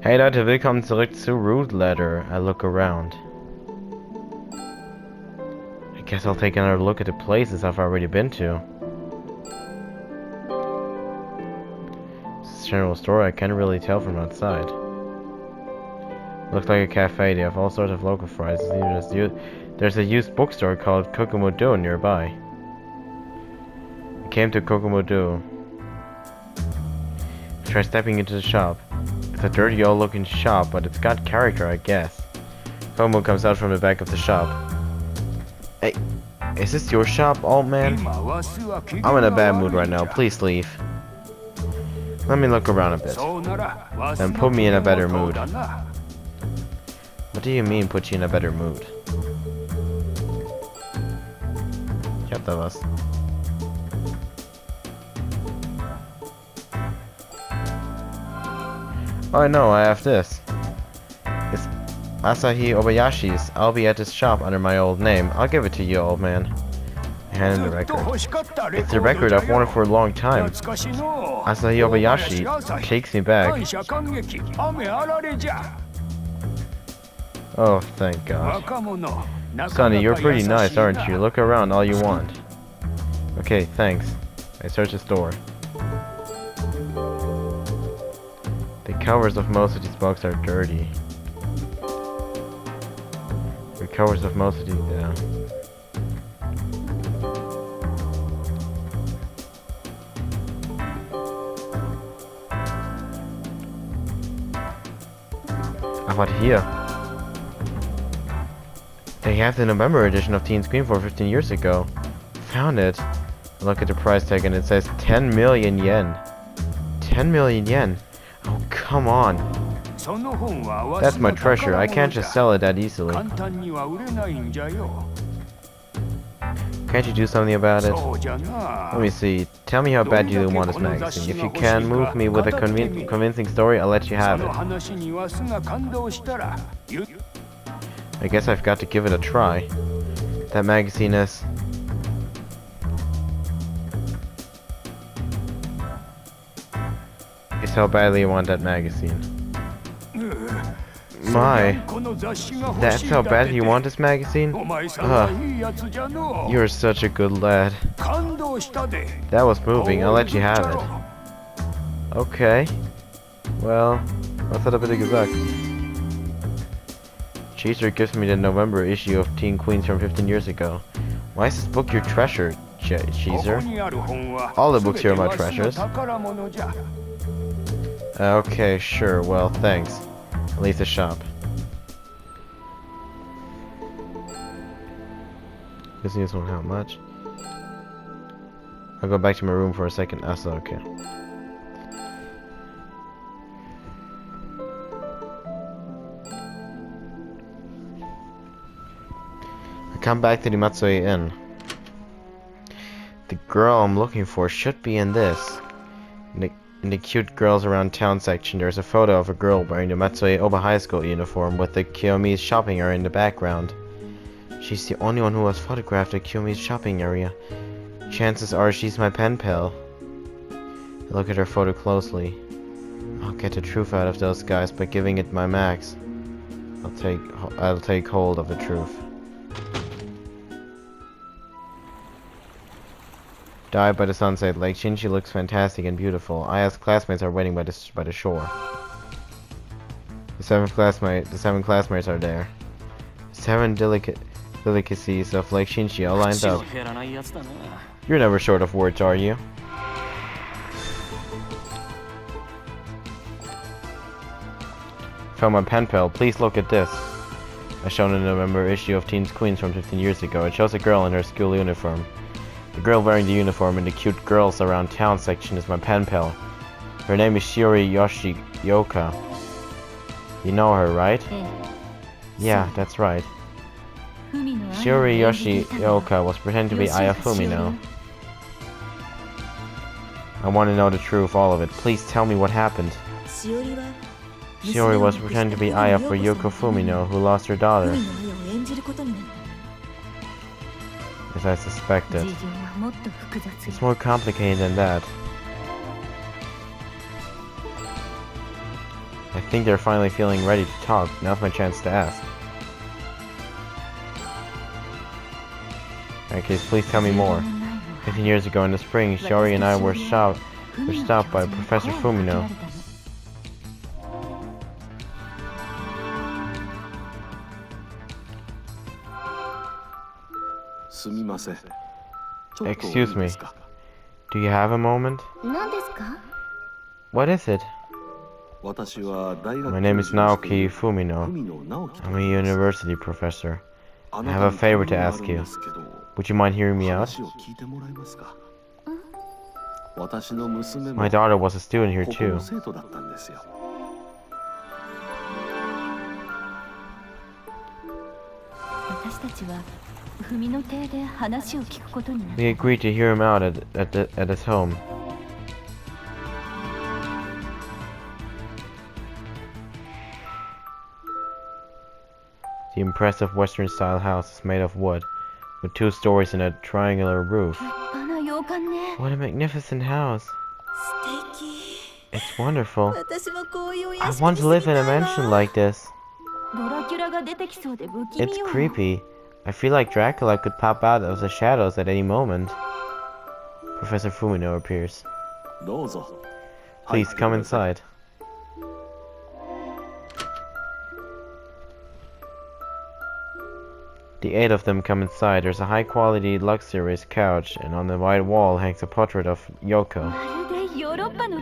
Hey Leute, willkommen zurück zu Root Letter. I look around. I guess I'll take another look at the places I've already been to. It's a general store, I can't really tell from outside. Looks like a cafe, they have all sorts of local fries. There's a used bookstore called Kokomodo nearby. I came to Kokomodo. Try stepping into the shop. It's a dirty old looking shop, but it's got character, I guess. Kokomo comes out from the back of the shop. Hey, is this your shop, old man? I'm in a bad mood right now, please leave. Let me look around a bit. Then put me in a better mood. What do you mean, put you in a better mood? Oh no, I have this. It's Asahi Obayashi's. I'll be at this shop under my old name. I'll give it to you, old man. I hand him the record. It's the record I've wanted for a long time. Asahi Obayashi takes me back. Oh, thank God. Sonny, you're pretty nice, aren't you? Look around all you want. Okay, thanks. I search the store. The covers of most of these books are dirty. The covers of most of these, yeah. How about here? They have the November edition of Teen Scream for 15 years ago. Found it. Look at the price tag and it says 10 million yen. 10 million yen? Oh, come on. That's my treasure. I can't just sell it that easily. Can't you do something about it? Let me see. Tell me how bad you want this magazine. If you can move me with a convincing story, I'll let you have it. I guess I've got to give it a try. That magazine is... how badly you want that magazine. My, that's how badly you want this magazine? You're such a good lad. That was moving, I'll let you have it. Okay. Well, was hat er bitte gesagt? Cheeser gives me the November issue of Teen Queens from 15 years ago. Why is this book your treasure, Cheeser? All the books here are my treasures. Okay, sure, well, thanks. I'll leave the shop. This won't help much. I'll go back to my room for a second. Ah, so, okay. I come back to the Matsue Inn. The girl I'm looking for should be in this. In the cute girls around town section, there's a photo of a girl wearing the Matsue Oba High School uniform with the Kiyomi's shopping area in the background. She's the only one who has photographed the Kiyomi's shopping area. Chances are she's my pen pal. I look at her photo closely. I'll get the truth out of those guys by giving it my max. I'll take hold of the truth. Dive by the sunset lake. Shinji looks fantastic and beautiful. Aya's classmates are waiting by the shore. The seven classmates are there. 7 delicacies of Lake Shinji all lined up. You're never short of words, are you? Found my pen pal. Please look at this. I shown in the November issue of Teen Queens from 15 years ago. It shows a girl in her school uniform. The girl wearing the uniform in the cute girls around town section is my pen pal. Her name is Shiori Yoshioka. You know her, right? Yeah, that's right. Shiori Yoshioka was pretending to be Aya Fumino. I want to know the truth, all of it. Please tell me what happened. Shiori was pretending to be Aya for Yoko Fumino, who lost her daughter. As I suspected. It's more complicated than that. I think they're finally feeling ready to talk. Now's my chance to ask. Okay, please tell me more. 15 years ago in the spring, Shiori and I were stopped by Professor Fumino. Excuse me. Do you have a moment? What is it? My name is Naoki Fumino. I'm a university professor. I have a favor to ask you. Would you mind hearing me out? My daughter was a student here too. We agreed to hear him out at his home. The impressive Western-style house is made of wood, with 2 stories and a triangular roof. What a magnificent house! It's wonderful. I want to live in a mansion like this. It's creepy. I feel like Dracula could pop out of the shadows at any moment. Professor Fumino appears. Please come inside. The 8 of them come inside. There's a high-quality, luxurious couch, and on the white wall hangs a portrait of Yoko.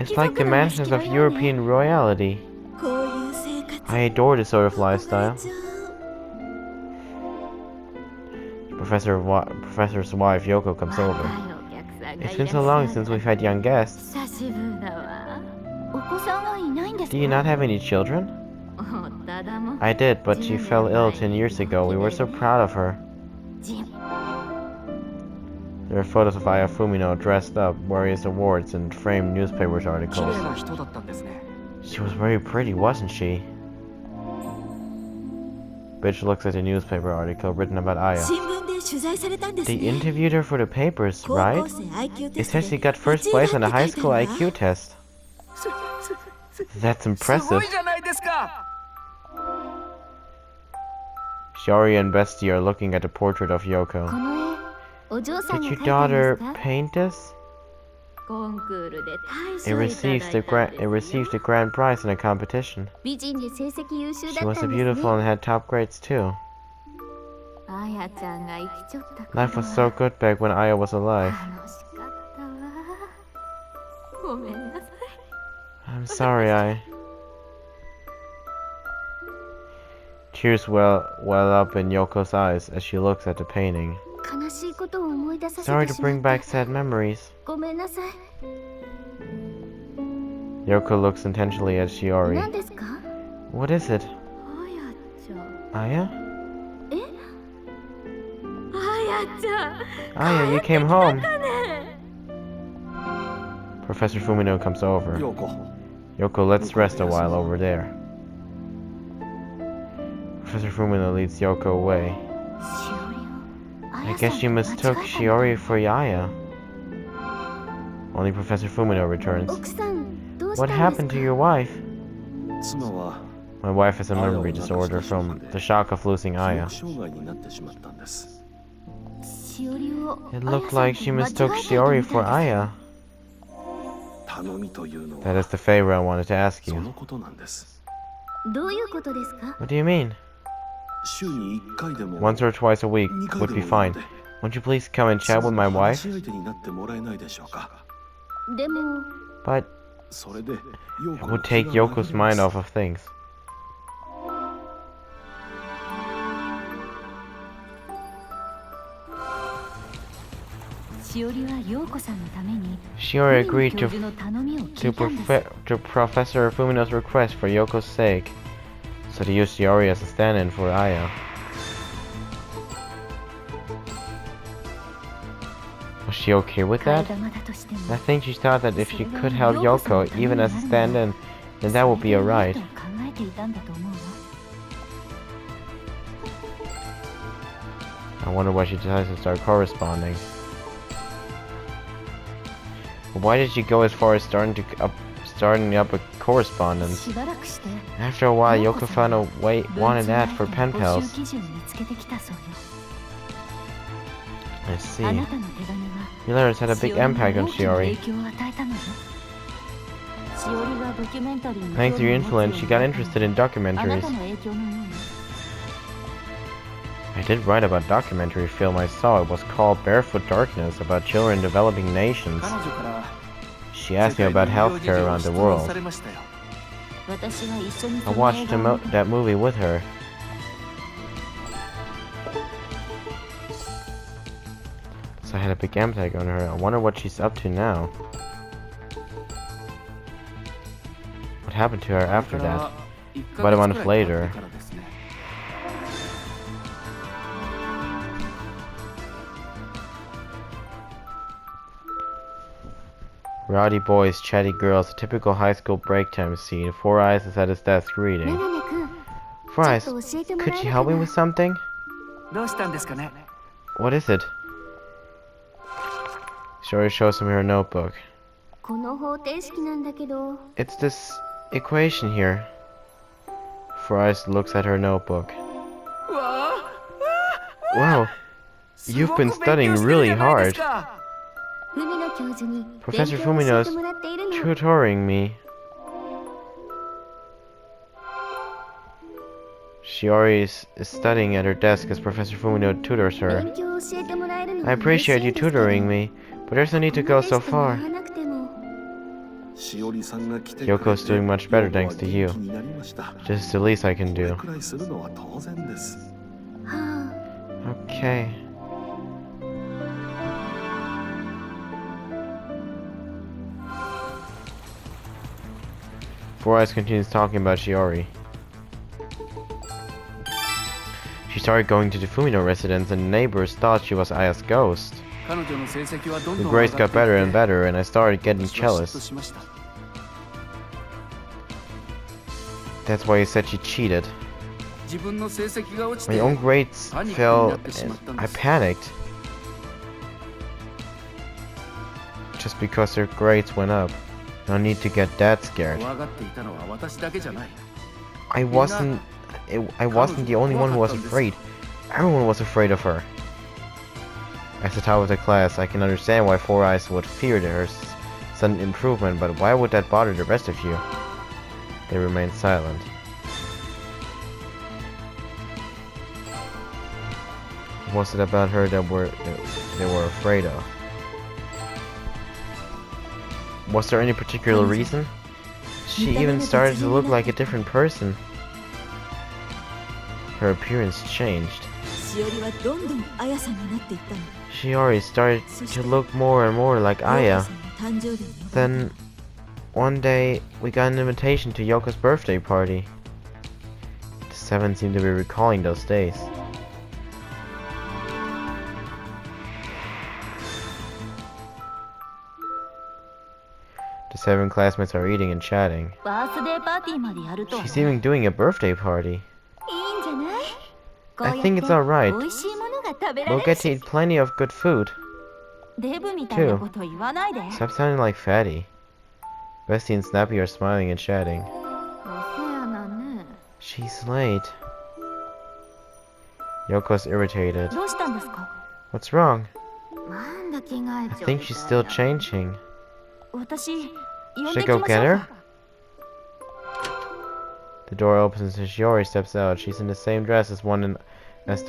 It's like the mansions of European royalty. I adore this sort of lifestyle. Professor's wife, Yoko, comes over. It's been so long since we've had young guests. Do you not have any children? I did, but she fell ill 10 years ago. We were so proud of her. There are photos of Aya Fumino dressed up, various awards, and framed newspaper articles. She was very pretty, wasn't she? Bitch looks at a newspaper article written about Aya. They interviewed her for the papers, right? It says she got first place on the high school IQ test. That's impressive. Shiori and Bestie are looking at the portrait of Yoko. Did your daughter paint this? It received the grand prize in a competition. She was beautiful and had top grades too. Life was so good back when Aya was alive. I'm sorry, Tears well up in Yoko's eyes as she looks at the painting. Sorry to bring back sad memories. Yoko looks intentionally at Shiori. What is it? Aya? Aya, you came home. Professor Fumino comes over. Yoko, let's rest a while over there. Professor Fumino leads Yoko away. I guess you mistook Shiori for Aya. Only Professor Fumino returns. What happened to your wife? My wife has a memory disorder from the shock of losing Aya. It looked like she mistook Shiori for Aya. That is the favor I wanted to ask you. What do you mean? Once or twice a week would be fine. Won't you please come and chat with my wife? But it would take Yoko's mind off of things. Shiori agreed to Professor Fumino's request for Yoko's sake, so to use Shiori as a stand-in for Aya. Was she okay with that? I think she thought that if she could help Yoko, even as a stand-in, then that would be alright. I wonder why she decided to start corresponding. But why did she go as far as starting starting up a correspondence. After a while, Yoko found a wanted ad for pen pals. I see. Your letters had a big impact on Shiori. Thanks to your influence, she got interested in documentaries. I did write about a documentary film I saw. It was called Barefoot Darkness, about children in developing nations. She asked me about healthcare around the world. I watched that movie with her. So I had a big impact on her. I wonder what she's up to now. What happened to her after that? About a month later. Rowdy boys, chatty girls, a typical high school break time scene. Four Eyes is at his desk reading. Four Eyes, could you help me with something? What is it? Shiori shows him her notebook. It's this equation here. Four Eyes looks at her notebook. Wow, you've been studying really hard. Professor Fumino's tutoring me. Shiori is studying at her desk as Professor Fumino tutors her. I appreciate you tutoring me, but there's no need to go so far. Yoko's doing much better thanks to you. This is the least I can do. Okay. Four Eyes continues talking about Shiori. She started going to the Fumino residence and the neighbors thought she was Aya's ghost. The grades got better and better and I started getting jealous. That's why he said she cheated. My own grades fell and I panicked. Just because her grades went up. No need to get that scared. I wasn't the only one who was afraid. Everyone was afraid of her. As the top of the class, I can understand why Four Eyes would fear their sudden improvement, but why would that bother the rest of you? They remained silent. What was it about her that they were afraid of? Was there any particular reason? She even started to look like a different person. Her appearance changed. Shiori started to look more and more like Aya. Then, one day, we got an invitation to Yoko's birthday party. The seven seemed to be recalling those days. The seven classmates are eating and chatting. She's even doing a birthday party. I think it's alright. We'll get to eat plenty of good food. Too. Stop sounding like Fatty. Bestie and Snappy are smiling and chatting. She's late. Yoko's irritated. What's wrong? I think she's still changing. Should I go get her? The door opens and Shiori steps out. She's in the same dress as the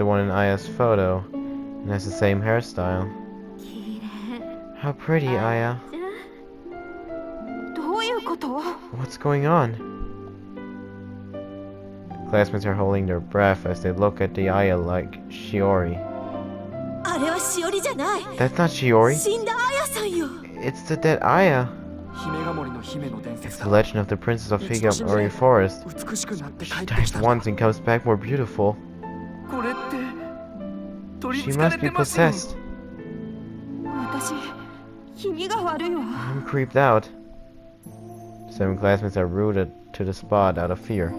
one in Aya's photo, and has the same hairstyle. How pretty, Aya. What's going on? The classmates are holding their breath as they look at the Aya like Shiori. That's not Shiori. It's the dead Aya. It's the legend of the Princess of Higamori Forest. She dies once and comes back more beautiful. She must be possessed. I'm creeped out. 7 classmates are rooted to the spot out of fear.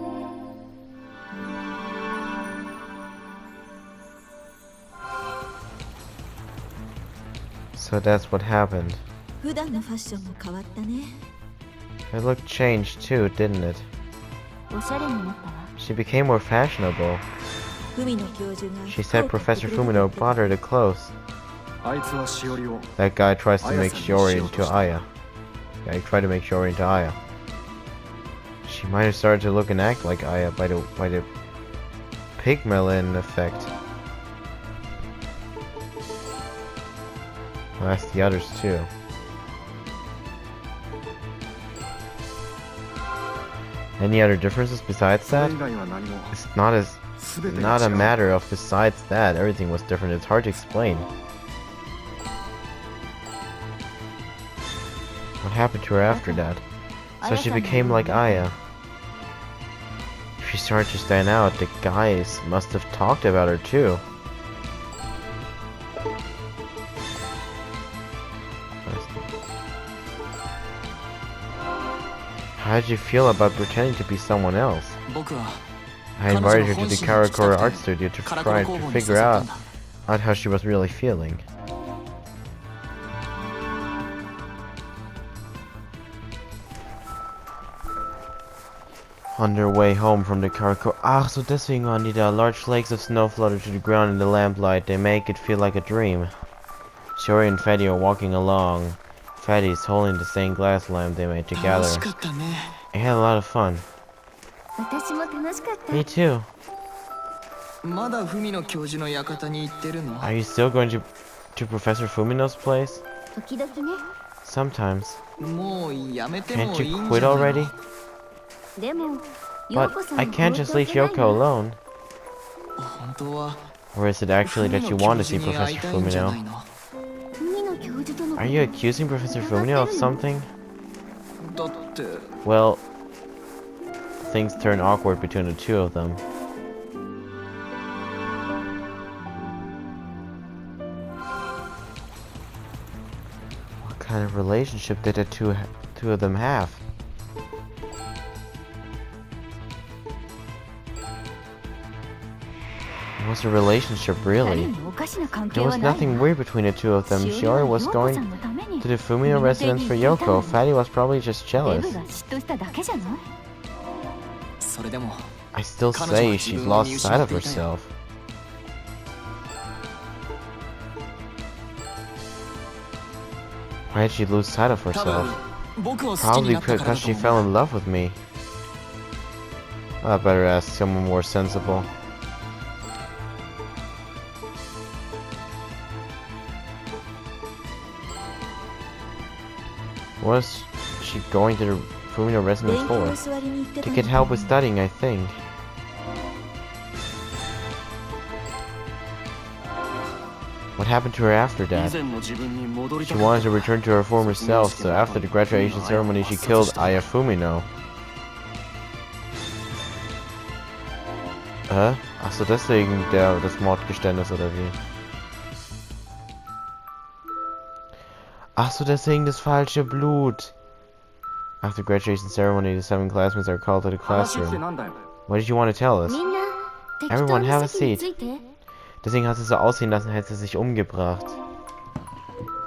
So that's what happened. Her look changed too, didn't it? She became more fashionable. She said Professor Fumino bought her the clothes. That guy tries to make Shiori into Aya. Yeah, he tried to make Shiori into Aya. She might have started to look and act like Aya by the pigmelon effect. Well, that's the others too. Any other differences besides that? It's not a matter of besides that. Everything was different. It's hard to explain. What happened to her after that? So she became like Aya. She started to stand out. The guys must have talked about her too. How did you feel about pretending to be someone else? I invited her to the Karakura art studio to try to figure out how she was really feeling. On their way home from the Karakura... Ach, so deswegen waren die da. Large flakes of snow flutter to the ground in the lamplight. They make it feel like a dream. Shiori and Fatty are walking along. Fatty's holding the stained glass lamp they made together. I had a lot of fun. Me too. Are you still going to Professor Fumino's place? Sometimes. Can't you quit already? But I can't just leave Yoko alone. Or is it actually that you want to see Professor Fumino? Are you accusing Professor Fumino of something? Well, things turn awkward between the two of them. What kind of relationship did the two of them have? It was a relationship, really. There was nothing weird between the two of them. Shiori was going to the Fumino residence for Yoko. Fatty was probably just jealous. I still say she lost sight of herself. Why did she lose sight of herself? Probably because she fell in love with me. I better ask someone more sensible. What is she going to the Fumino residence for? To get help with studying, I think. What happened to her after that? She wanted to return to her former self, so after the graduation ceremony she killed Aya Fumino. Ach so, deswegen das Mordgeständnis oder wie? Ach so, deswegen das falsche Blut. After the graduation ceremony, the 7 classmates are called to the classroom. What did you want to tell us? Everyone, have a seat. Deswegen hat sie so aussehen lassen, hätte sie sich umgebracht.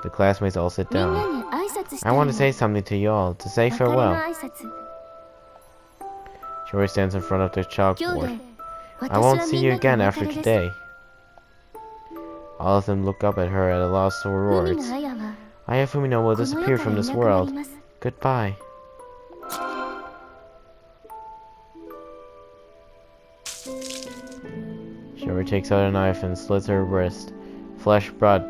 The classmates all sit down. I want to say something to you all, to say farewell. Shiori stands in front of the chalkboard. I won't see you again after today. All of them look up at her at a loss for words. Aya Fumino will disappear from this world. Goodbye. Shiori takes out a knife and slits her wrist. Fresh blood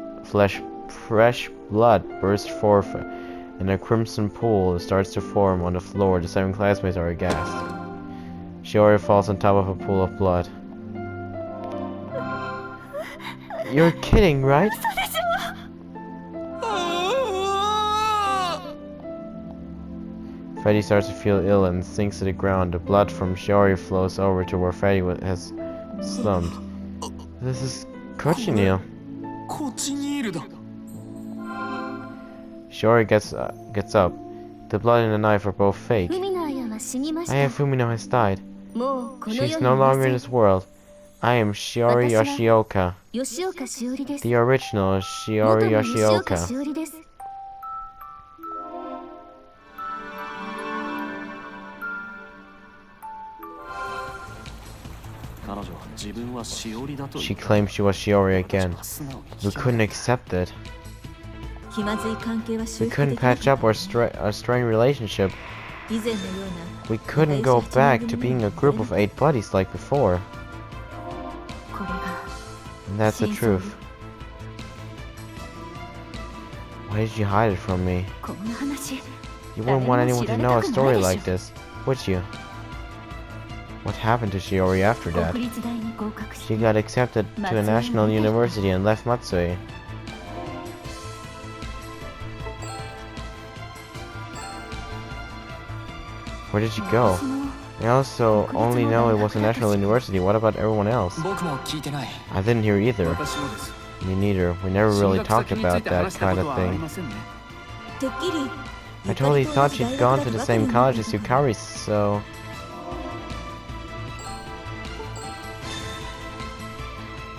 bursts forth, and a crimson pool starts to form on the floor. The 7 classmates are aghast. Shiori falls on top of a pool of blood. You're kidding, right? Freddy starts to feel ill and sinks to the ground. The blood from Shiori flows over to where Freddy has slumped. This is cochineal. Shiori gets up. The blood and the knife are both fake. Aya Fumino has died. She's no longer in this world. I am Shiori Yoshioka. The original Shiori Yoshioka. She claimed she was Shiori again. We couldn't accept it. We couldn't patch up our strained relationship. We couldn't go back to being a group of 8 buddies like before. And that's the truth. Why did you hide it from me? You wouldn't want anyone to know a story like this, would you? What happened to Shiori after that? She got accepted to a national university and left Matsui. Where did she go? I also only know it was a national university. What about everyone else? I didn't hear either. Me neither. We never really talked about that kind of thing. I totally thought she'd gone to the same college as Yukari, so...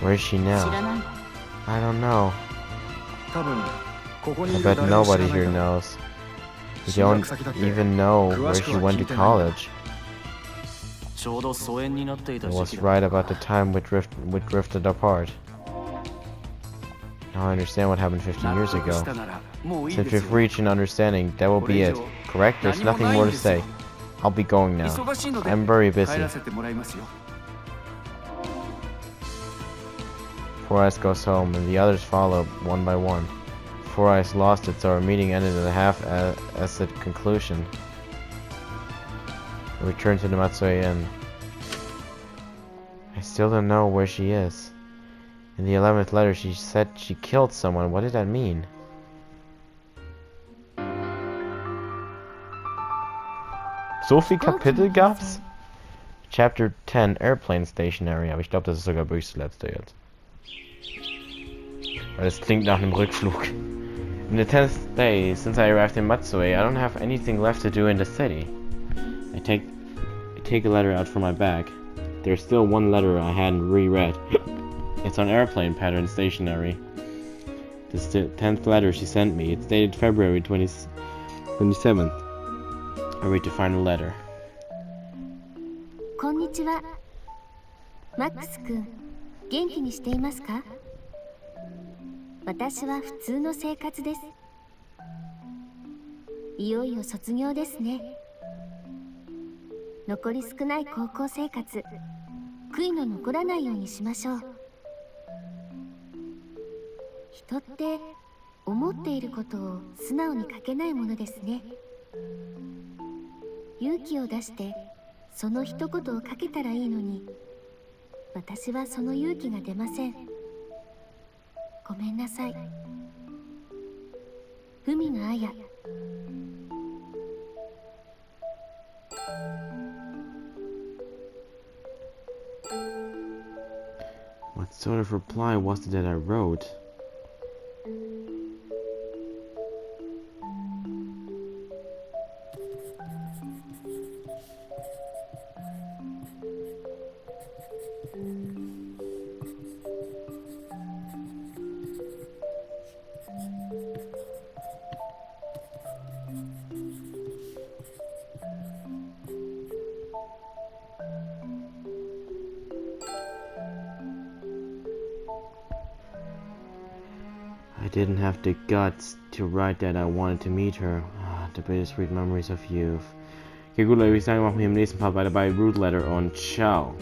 Where is she now? I don't know. I bet nobody here knows. We don't even know where she went to college. It was right about the time we drifted apart. Now I understand what happened 15 years ago. Since we've reached an understanding, that will be it. Correct? There's nothing more to say. I'll be going now. I'm very busy. 4 Eyes goes home, and the others follow one by one. 4 Eyes lost it, so our meeting ended at a half-assed conclusion. We returned to the Matsui Inn. I still don't know where she is. In the 11th letter, she said she killed someone. What did that mean? So viel Kapitel gab's? Chapter 10, Airplane Stationery. Aber ich glaube, das ist sogar wirklich das letzte jetzt. Weil das klingt nach einem Rückflug. In the 10th day since I arrived in Matsui, I don't have anything left to do in the city. I take a letter out from my bag. There's still one letter I hadn't reread. It's on airplane pattern stationery. This is the 10th letter she sent me. It's dated February 27th. I read the final letter. こんにちは。マックス君、元気にしていますか？私は普通の生活です。いよいよ卒業ですね。残り少ない高校生活、悔いの残らないようにしましょう。人って思っていることを素直に書けないものですね。勇気を出してその一言を書けたらいいのに、私はその勇気が出ません。ごめんなさい。海のあや。What sort of reply was it that I wrote? I didn't have the guts to write that I wanted to meet her. The bittersweet memories of youth. Okay, gut, Leute, ich sage, machen wir im nächsten Part weiter bei Root Letter und ciao.